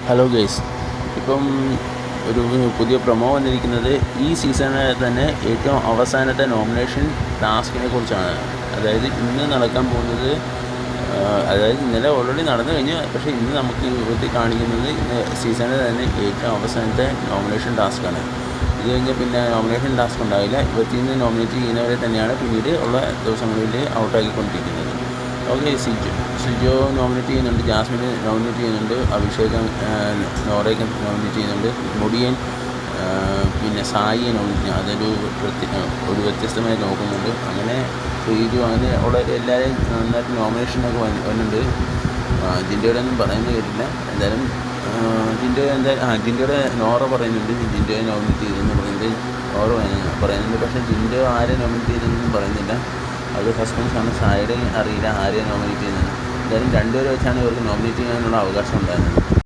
Hello guys, ഇപ്പം ഒരു പുതിയ പ്രൊമോ വന്നിരിക്കുന്നത് ഈ സീസണിൽ തന്നെ ഏറ്റവും അവസാനത്തെ നോമിനേഷൻ ടാസ്കിനെ കുറിച്ചാണ്. അതായത് ഇന്ന് നടക്കാൻ പോകുന്നത്, അതായത് ഇന്നലെ ഓൾറെഡി നടന്നു കഴിഞ്ഞു, പക്ഷേ ഇന്ന് നമുക്ക് യൂത്തിൽ കാണിക്കുന്നത് ഇന്ന് സീസണിൽ തന്നെ ഏറ്റവും അവസാനത്തെ നോമിനേഷൻ ടാസ്ക്കാണ്. ഇത് കഴിഞ്ഞാൽ പിന്നെ നോമിനേഷൻ ടാസ്ക് ഉണ്ടാവില്ല. 21 നോമിനേറ്റ് ചെയ്യുന്നവരെ തന്നെയാണ് പിന്നീട് ഉള്ള ദിവസങ്ങളിൽ ഔട്ടാക്കിക്കൊണ്ടിരിക്കുന്നത്. ഓക്കെ, സിജോ നോമിനേറ്റ് ചെയ്യുന്നുണ്ട്, ജാസ്മിന് നോമിനേറ്റ് ചെയ്യുന്നുണ്ട്, അഭിഷേകം നോറയ്ക്ക് നോമിനേറ്റ് ചെയ്യുന്നുണ്ട്, മുടിയൻ പിന്നെ സായിയെ നോമിനേറ്റ് ചെയ്യുന്നു. അതൊരു വ്യത്യസ്തമായി നോക്കുന്നുണ്ട്. അങ്ങനെ ശ്രീജു അങ്ങനെ ഉള്ള എല്ലാവരെയും നന്നായിട്ട് നോമിനേഷനൊക്കെ വരുന്നുണ്ട്. ജിൻഡോയുടെ ഒന്നും പറയുന്നത് കേട്ടില്ല. എന്തായാലും ജിൻഡോയുടെ നോറ പറയുന്നുണ്ട്, ജിൻഡോയെ നോമിനേറ്റ് ചെയ്തെന്ന് പറയുന്നത് നോറ പറയുന്നുണ്ട്. പക്ഷേ ജിൻഡോ ആരെ നോമിനേറ്റ് ചെയ്തെന്നൊന്നും പറയുന്നില്ല. അത് സസ്പെൻസാണ്. സായിയുടെ അറിയില്ല ആരെയാണ് നോമിനേറ്റ് ചെയ്യുന്നത്. എന്തായാലും രണ്ടുപേരെ വെച്ചാണ് ഇവർക്ക് നോമിനേറ്റ് ചെയ്യാനുള്ള അവകാശം ഉണ്ടായിരുന്നത്.